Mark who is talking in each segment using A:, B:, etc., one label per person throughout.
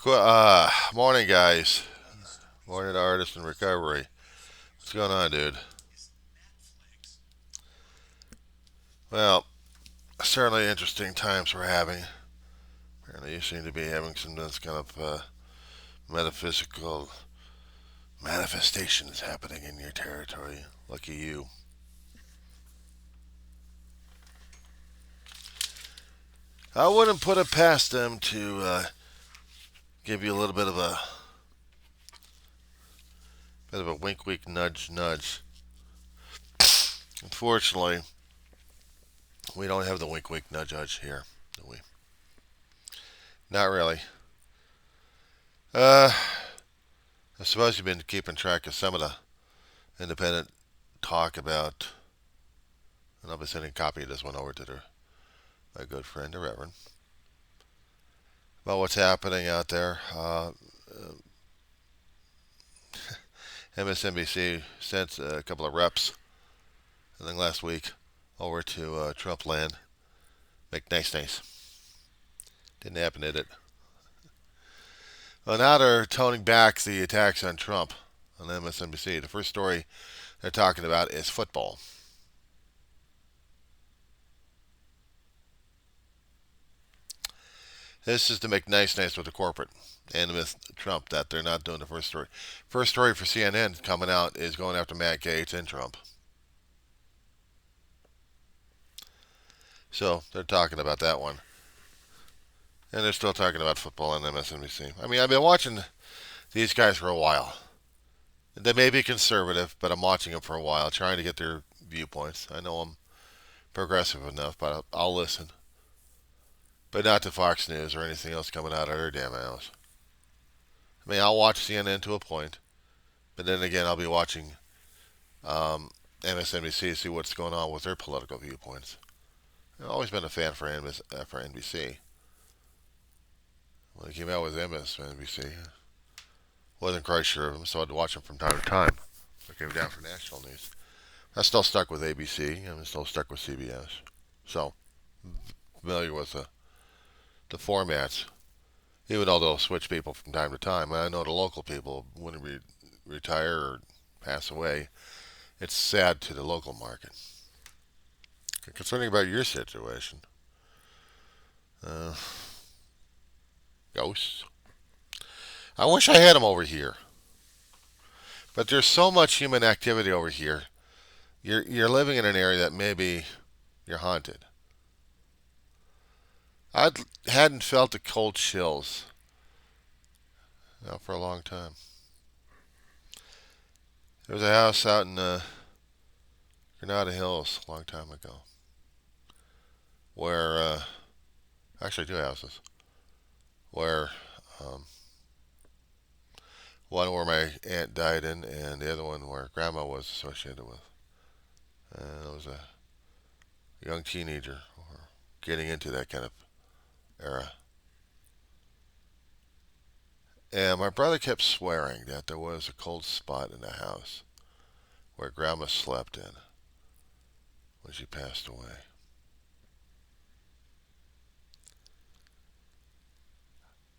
A: Morning, guys. Morning, artist in recovery. What's going on, dude? Well, certainly interesting times we're having. Apparently, you seem to be having some this kind of metaphysical manifestations happening in your territory. Lucky you. I wouldn't put it past them to give you a little bit of a wink, wink, nudge, nudge. Unfortunately, we don't have the wink, wink, nudge, nudge here, do we? Not really. Uh, I suppose you've been keeping track of some of the independent talk about, and I'll be sending a copy of this one over to my good friend, the Reverend, about what's happening out there. MSNBC sent a couple of reps, I think last week, over to Trump land. Make nice, nice. Didn't happen, did it? Well, now they're toning back the attacks on Trump on MSNBC. The first story they're talking about is football. This is to make nice, nice with the corporate and with Trump that they're not doing the first story. First story for CNN coming out is going after Matt Gaetz and Trump. So they're talking about that one. And they're still talking about football on MSNBC. I mean, I've been watching these guys for a while. They may be conservative, but I'm watching them for a while, trying to get their viewpoints. I know I'm progressive enough, but I'll listen. But not to Fox News or anything else coming out of their damn house. I mean, I'll watch CNN to a point, but then again, I'll be watching MSNBC to see what's going on with their political viewpoints. I've always been a fan for NBC. When they came out with MSNBC, wasn't quite sure of them, so I'd watch them from time to time. I came down for national news. I'm still stuck with ABC. I'm still stuck with CBS. So, familiar with the formats, even though they'll switch people from time to time. I know the local people, when they retire or pass away, it's sad to the local market. Concerning about your situation, uh, ghosts. I wish I had them over here, but there's so much human activity over here. You're living in an area that maybe you're haunted. I hadn't felt the cold chills for a long time. There was a house out in Granada Hills a long time ago where, actually, two houses, where um, one where my aunt died in, and the other one where grandma was associated with. And I was a young teenager or getting into that kind of era. And my brother kept swearing that there was a cold spot in the house where grandma slept in when she passed away.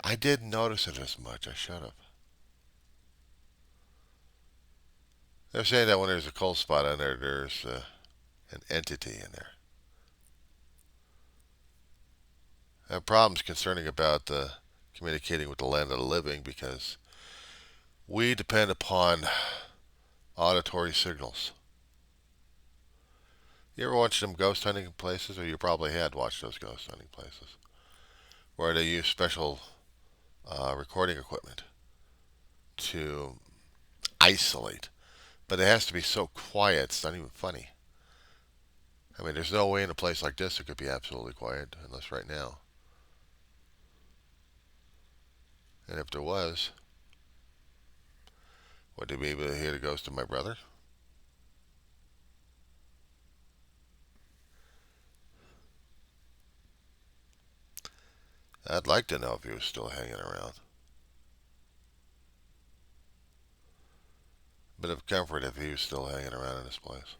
A: I didn't notice it as much. I should have. They're saying that when there's a cold spot in there, there's an entity in there. I have problems concerning about communicating with the land of the living because we depend upon auditory signals. You ever watch them ghost hunting places, or you probably had watched those ghost hunting places, where they use special recording equipment to isolate. But it has to be so quiet, it's not even funny. I mean, there's no way in a place like this it could be absolutely quiet, unless right now. And if there was, would they be able to hear the ghost of my brother? I'd like to know if he was still hanging around. Bit of comfort if he was still hanging around in this place.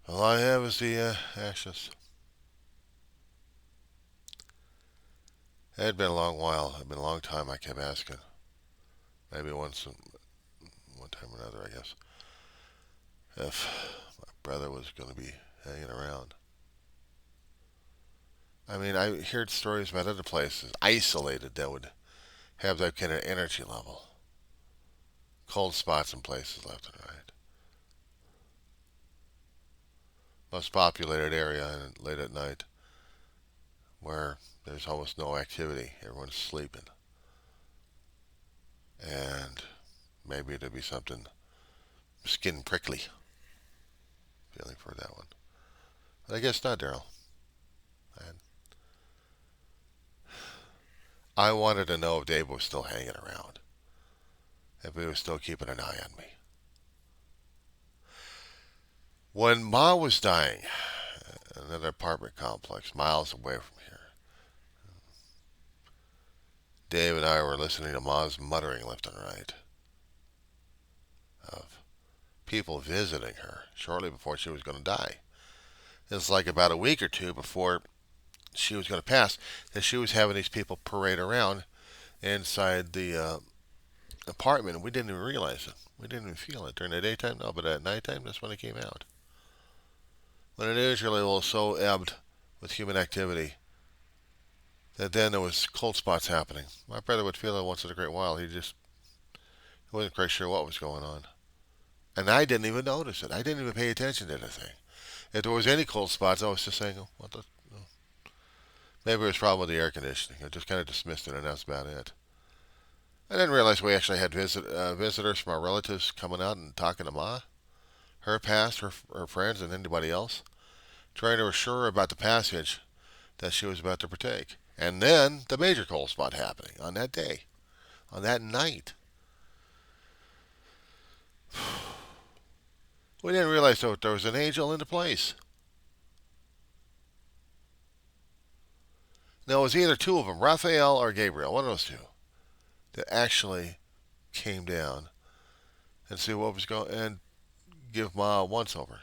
A: All I have is the ashes. It had been a long while. It had been a long time I kept asking. Maybe one time or another, I guess. If my brother was going to be hanging around. I mean, I heard stories about other places, isolated, that would have that kind of energy level. Cold spots in places left and right. Most populated area and late at night where there's almost no activity. Everyone's sleeping. And maybe it'd be something skin prickly feeling for that one. But I guess not, Daryl. And I wanted to know if Dave was still hanging around. If he was still keeping an eye on me. When Ma was dying, in another apartment complex miles away from here, Dave and I were listening to Ma's muttering left and right of people visiting her shortly before she was going to die. It's like about a week or two before she was going to pass that she was having these people parade around inside the apartment, and we didn't even realize it. We didn't even feel it during the daytime, no, but at nighttime, that's when it came out. When the news really was so ebbed with human activity that then there was cold spots happening. My brother would feel it once in a great while. He wasn't quite sure what was going on. And I didn't even notice it. I didn't even pay attention to anything. If there was any cold spots, I was just saying, oh, what the? Oh. Maybe it was a problem with the air conditioning. I just kind of dismissed it, and that's about it. I didn't realize we actually had visitors from our relatives coming out and talking to Ma, her past, her friends, and anybody else, trying to assure her about the passage that she was about to partake. And then the major cold spot happening on that day, on that night. We didn't realize that there was an angel in the place. Now, it was either two of them, Raphael or Gabriel, one of those two, that actually came down and see what was going and give Ma a once over,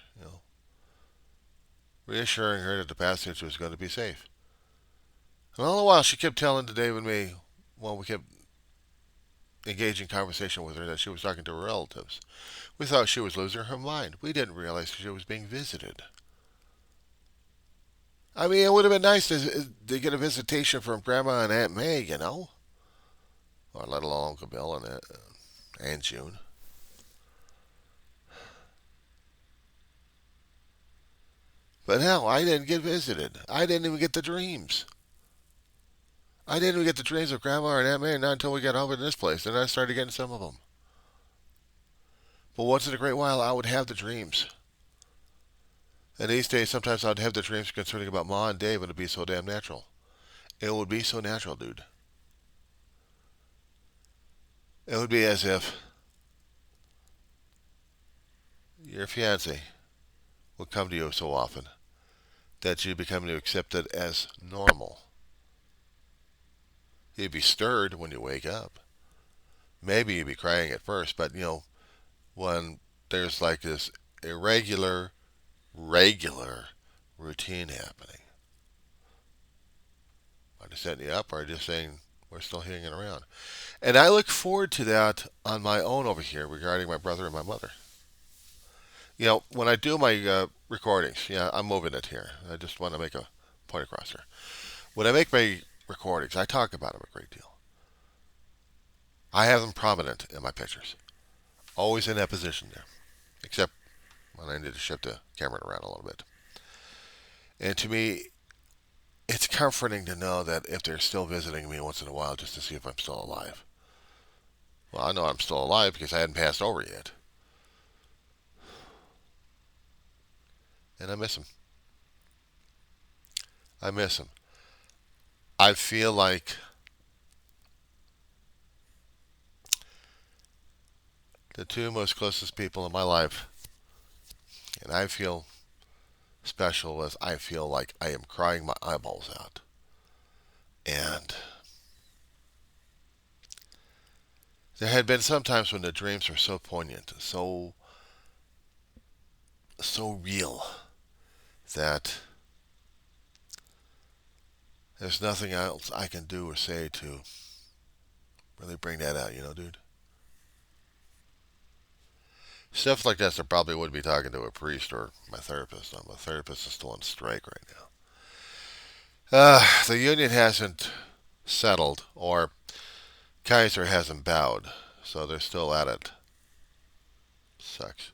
A: reassuring her that the passage was going to be safe. And all the while, she kept telling Dave and me, while we kept engaging conversation with her, that she was talking to her relatives. We thought she was losing her mind. We didn't realize she was being visited. I mean, it would have been nice to get a visitation from Grandma and Aunt May, or let alone Uncle Bill and Aunt June. But hell, I didn't get visited. I didn't even get the dreams. I didn't even get the dreams of Grandma and Aunt May not until we got over to this place. Then I started getting some of them. But once in a great while, I would have the dreams. And these days, sometimes I'd have the dreams concerning about Ma and Dave, and it'd be so damn natural. It would be so natural, dude. It would be as if your fiance would come to you so often that you become to accept it as normal. You'd be stirred when you wake up. Maybe you'd be crying at first, but when there's like this irregular, regular routine happening. Are they setting you up or just saying we're still hanging around? And I look forward to that on my own over here regarding my brother and my mother. When I do my recordings, I'm moving it here. I just want to make a point across here. When I make my recordings, I talk about them a great deal. I have them prominent in my pictures. Always in that position there. Except when I need to shift the camera around a little bit. And to me, it's comforting to know that if they're still visiting me once in a while just to see if I'm still alive. Well, I know I'm still alive because I hadn't passed over yet. And I miss him. I miss him. I feel like the two most closest people in my life, and I feel special as I feel like I am crying my eyeballs out. And there had been some times when the dreams were so poignant, so real that There's nothing else I can do or say to really bring that out, dude. Stuff like this, I probably would be talking to a priest or my therapist. My therapist is still on strike right now. The union hasn't settled, or Kaiser hasn't bowed, so they're still at it. Sucks.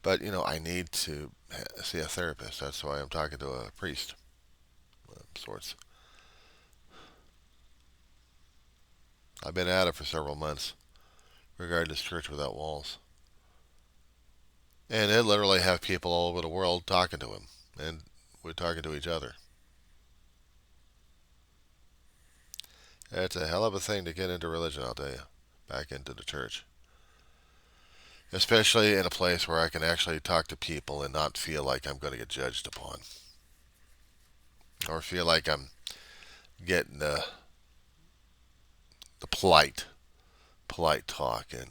A: But, I need to see a therapist. That's why I'm talking to a priest of sorts. I've been at it for several months regarding this church without walls. And they literally have people all over the world talking to him. And we're talking to each other. It's a hell of a thing to get into religion, I'll tell you. Back into the church. Especially in a place where I can actually talk to people and not feel like I'm going to get judged upon. Or feel like I'm getting the polite talk. And,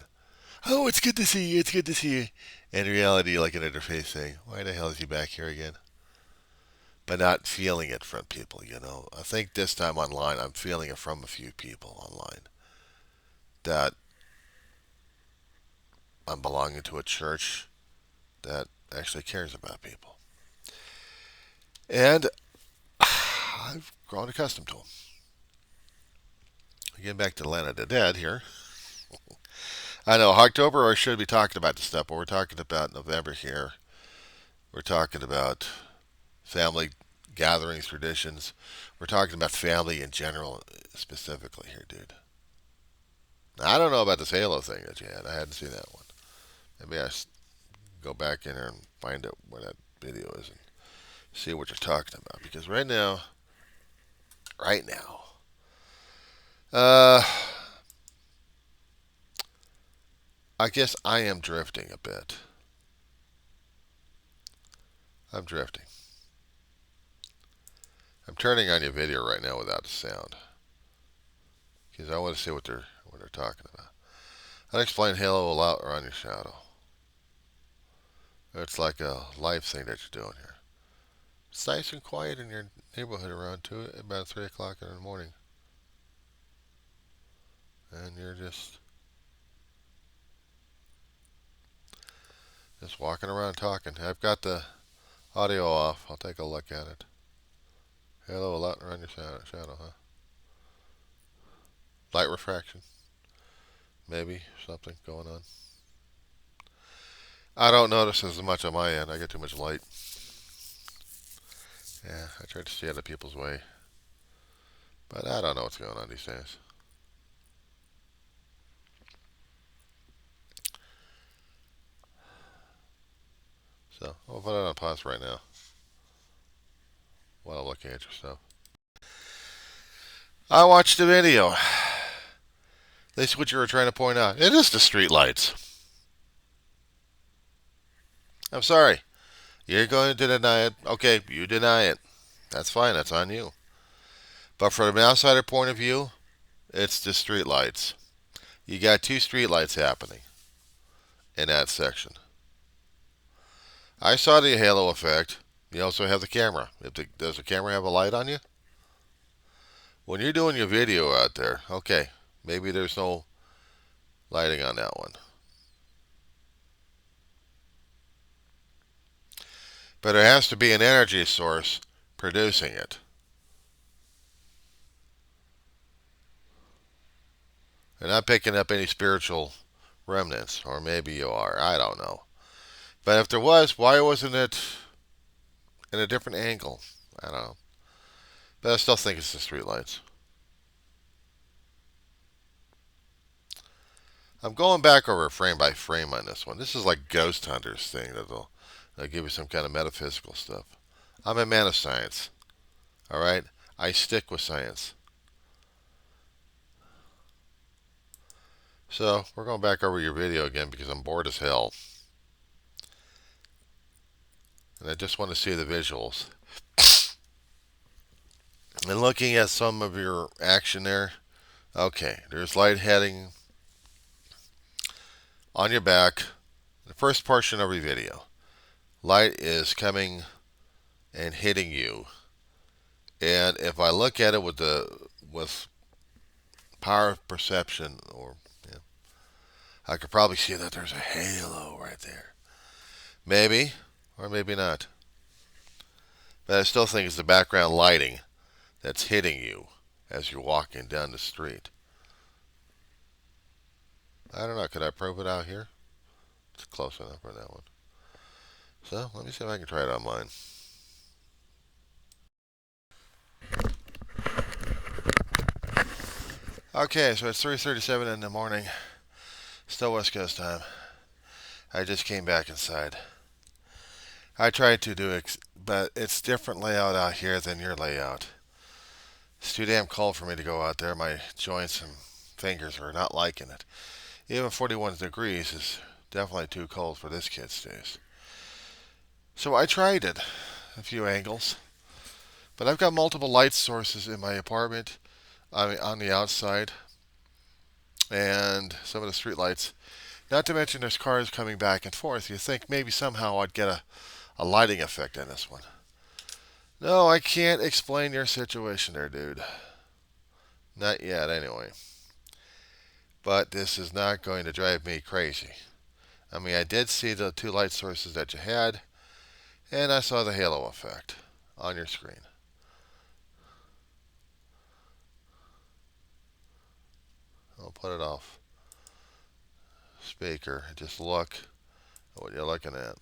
A: oh, it's good to see you. It's good to see you. In reality, like an interface saying, why the hell is he back here again? But not feeling it from people, I think this time online, I'm feeling it from a few people online. That I'm belonging to a church that actually cares about people. And I've grown accustomed to them. Getting back to the Land of the Dead here. I know, October I should be talking about this stuff, but we're talking about November here. We're talking about family gatherings, traditions. We're talking about family in general, specifically here, dude. Now, I don't know about this Halo thing that you had. I hadn't seen that one. Maybe I go back in there and find out where that video is and see what you're talking about. Because right now, uh, I guess I am drifting a bit. I'm drifting. I'm turning on your video right now without the sound. Because I want to see what they're talking about. Unexplained halo will outrun your shadow. It's like a life thing that you're doing here. It's nice and quiet in your neighborhood around about 3 o'clock in the morning. And you're just walking around talking. I've got the audio off. I'll take a look at it. Halo will outrun your shadow, huh? Light refraction. Maybe something going on. I don't notice as much on my end. I get too much light. Yeah, I try to stay out of people's way. But I don't know what's going on these days. So, I'll put it on pause right now while I'm looking at your stuff. I watched the video. That's what you were trying to point out. It is the street lights. I'm sorry. You're going to deny it. Okay, you deny it. That's fine. That's on you. But from an outsider point of view, it's the street lights. You got 2 street lights happening in that section. I saw the halo effect. You also have the camera. Does the camera have a light on you? When you're doing your video out there, okay, maybe there's no lighting on that one. But there has to be an energy source producing it. You're not picking up any spiritual remnants, or maybe you are. I don't know. But if there was, why wasn't it in a different angle? I don't know. But I still think it's the streetlights. I'm going back over frame by frame on this one. This is like Ghost Hunters thing that'll give you some kind of metaphysical stuff. I'm a man of science. All right? I stick with science. So, we're going back over your video again because I'm bored as hell. And I just want to see the visuals. And looking at some of your action there, okay, there's light heading on your back. The first portion of your video, light is coming and hitting you. And if I look at it with power of perception, or yeah, I could probably see that there's a halo right there. Maybe, or maybe not. But I still think it's the background lighting that's hitting you as you're walking down the street. I don't know. Could I probe it out here? It's close enough for that one. So let me see if I can try it on mine. Okay, so it's 3:37 in the morning. Still West Coast time. I just came back inside. I tried to do it, but it's different layout out here than your layout. It's too damn cold for me to go out there. My joints and fingers are not liking it. Even 41 degrees is definitely too cold for this kid's taste. So I tried it, a few angles. But I've got multiple light sources in my apartment, I mean, on the outside, and some of the street lights. Not to mention there's cars coming back and forth. You think maybe somehow I'd get a lighting effect in this one. No, I can't explain your situation there, dude. Not yet, anyway. But this is not going to drive me crazy. I mean, I did see the two light sources that you had, and I saw the halo effect on your screen. I'll put it off speaker. Just look at what you're looking at.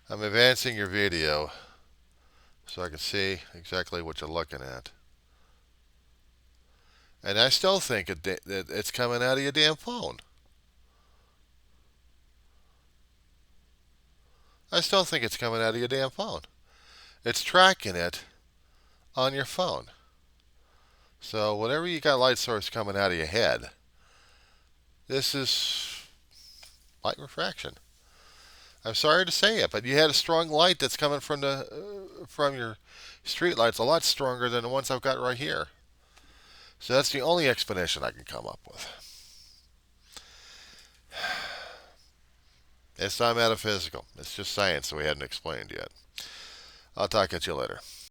A: I'm advancing your video so I can see exactly what you're looking at. And I still think it's coming out of your damn phone. I still think it's coming out of your damn phone. It's tracking it on your phone. So whenever you got light source coming out of your head, this is light refraction. I'm sorry to say it, but you had a strong light that's coming from your street lights, a lot stronger than the ones I've got right here. So that's the only explanation I can come up with. It's not metaphysical. It's just science that we haven't explained yet. I'll talk at you later.